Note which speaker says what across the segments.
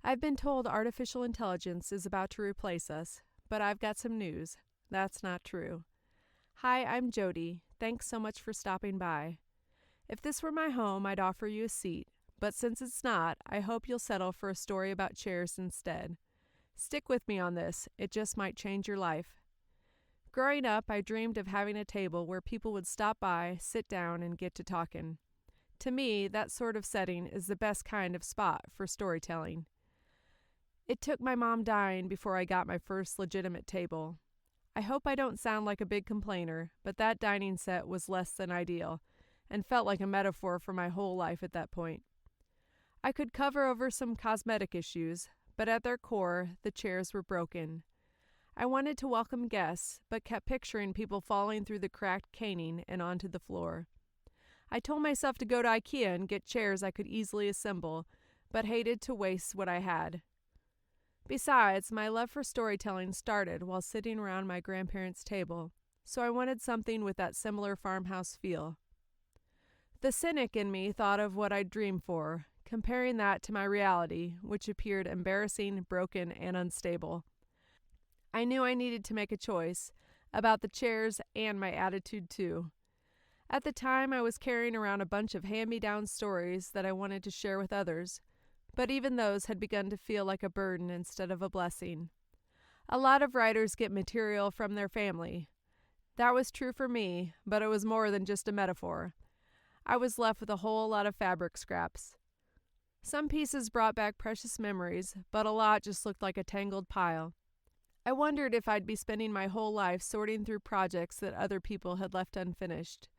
Speaker 1: I've been told artificial intelligence is about to replace us, but I've got some news. That's not true. Hi, I'm Jody. Thanks so much for stopping by. If this were my home, I'd offer you a seat, but since it's not, I hope you'll settle for a story about chairs instead. Stick with me on this, it just might change your life. Growing up, I dreamed of having a table where people would stop by, sit down, and get to talking. To me, that sort of setting is the best kind of spot for storytelling. It took my mom dying before I got my first legitimate table. I hope I don't sound like a big complainer, but that dining set was less than ideal, and felt like a metaphor for my whole life at that point. I could cover over some cosmetic issues, but at their core, the chairs were broken. I wanted to welcome guests, but kept picturing people falling through the cracked caning and onto the floor. I told myself to go to IKEA and get chairs I could easily assemble, but hated to waste what I had. Besides, my love for storytelling started while sitting around my grandparents' table, so I wanted something with that similar farmhouse feel. The cynic in me thought of what I'd dreamed for, comparing that to my reality, which appeared embarrassing, broken, and unstable. I knew I needed to make a choice, about the chairs and my attitude too. At the time, I was carrying around a bunch of hand-me-down stories that I wanted to share with others, but even those had begun to feel like a burden instead of a blessing. A lot of writers get material from their family. That was true for me, but it was more than just a metaphor. I was left with a whole lot of fabric scraps. Some pieces brought back precious memories, but a lot just looked like a tangled pile. I wondered if I'd be spending my whole life sorting through projects that other people had left unfinished.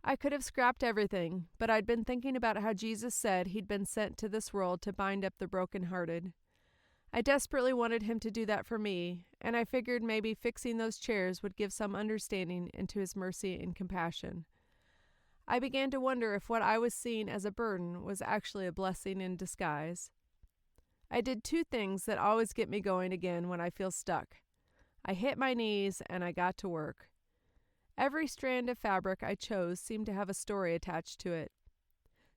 Speaker 1: I could have scrapped everything, but I'd been thinking about how Jesus said he'd been sent to this world to bind up the brokenhearted. I desperately wanted him to do that for me, and I figured maybe fixing those chairs would give some understanding into his mercy and compassion. I began to wonder if what I was seeing as a burden was actually a blessing in disguise. I did two things that always get me going again when I feel stuck. I hit my knees and I got to work. Every strand of fabric I chose seemed to have a story attached to it.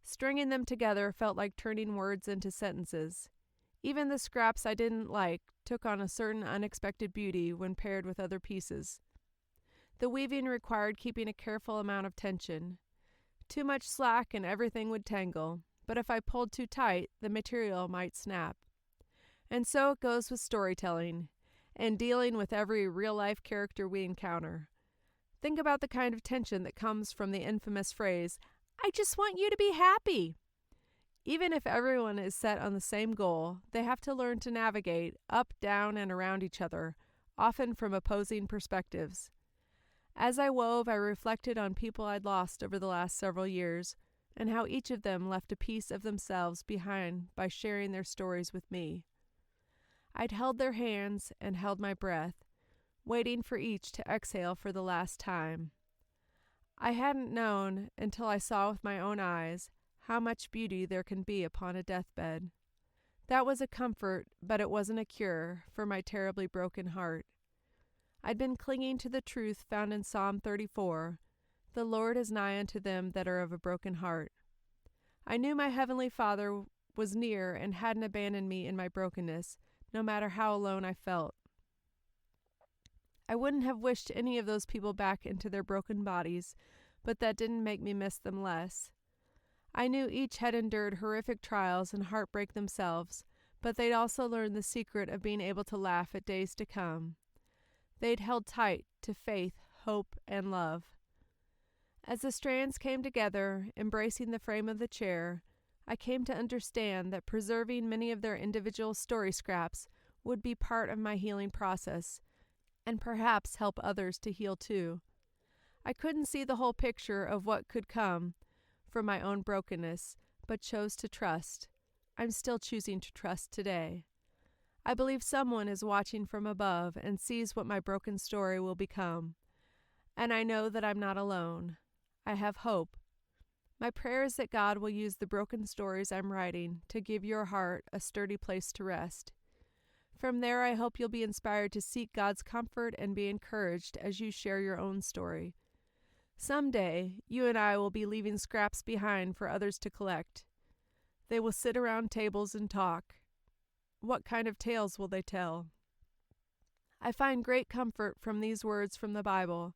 Speaker 1: Stringing them together felt like turning words into sentences. Even the scraps I didn't like took on a certain unexpected beauty when paired with other pieces. The weaving required keeping a careful amount of tension. Too much slack and everything would tangle, but if I pulled too tight, the material might snap. And so it goes with storytelling, and dealing with every real-life character we encounter. Think about the kind of tension that comes from the infamous phrase, "I just want you to be happy." Even if everyone is set on the same goal, they have to learn to navigate up, down, and around each other, often from opposing perspectives. As I wove, I reflected on people I'd lost over the last several years, and how each of them left a piece of themselves behind by sharing their stories with me. I'd held their hands and held my breath, waiting for each to exhale for the last time. I hadn't known, until I saw with my own eyes, how much beauty there can be upon a deathbed. That was a comfort, but it wasn't a cure, for my terribly broken heart. I'd been clinging to the truth found in Psalm 34, "The Lord is nigh unto them that are of a broken heart." I knew my Heavenly Father was near and hadn't abandoned me in my brokenness, no matter how alone I felt. I wouldn't have wished any of those people back into their broken bodies, but that didn't make me miss them less. I knew each had endured horrific trials and heartbreak themselves, but they'd also learned the secret of being able to laugh at days to come. They'd held tight to faith, hope, and love. As the strands came together, embracing the frame of the chair, I came to understand that preserving many of their individual story scraps would be part of my healing process, and perhaps help others to heal too. I couldn't see the whole picture of what could come from my own brokenness, but chose to trust. I'm still choosing to trust today. I believe someone is watching from above and sees what my broken story will become. And I know that I'm not alone. I have hope. My prayer is that God will use the broken stories I'm writing to give your heart a sturdy place to rest. From there, I hope you'll be inspired to seek God's comfort and be encouraged as you share your own story. Someday, you and I will be leaving scraps behind for others to collect. They will sit around tables and talk. what kind of tales will they tell? I find great comfort from these words from the Bible.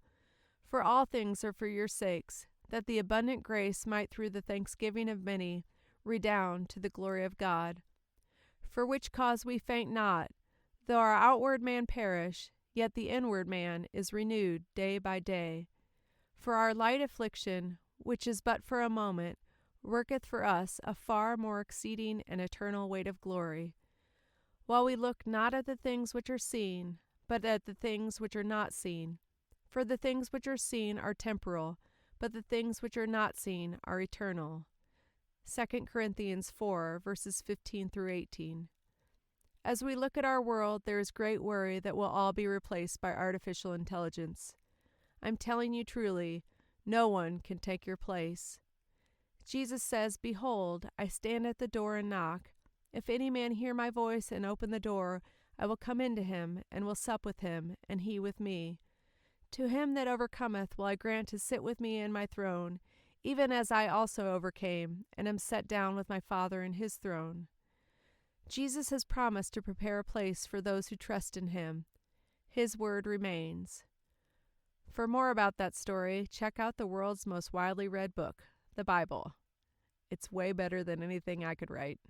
Speaker 1: For all things are for your sakes, that the abundant grace might through the thanksgiving of many redound to the glory of God. For which cause we faint not, though our outward man perish, yet the inward man is renewed day by day. For our light affliction, which is but for a moment, worketh for us a far more exceeding and eternal weight of glory, while we look not at the things which are seen, but at the things which are not seen. For the things which are seen are temporal, but the things which are not seen are eternal. 2 Corinthians 4, verses 15 through 18. As we look at our world, there is great worry that we'll all be replaced by artificial intelligence. I'm telling you truly, no one can take your place. Jesus says, Behold, I stand at the door and knock. If any man hear my voice and open the door, I will come into him, and will sup with him, and he with me. To him that overcometh will I grant to sit with me in my throne, even as I also overcame, and am set down with my Father in his throne. Jesus has promised to prepare a place for those who trust in him. His word remains. For more about that story, check out the world's most widely read book, the Bible. It's way better than anything I could write.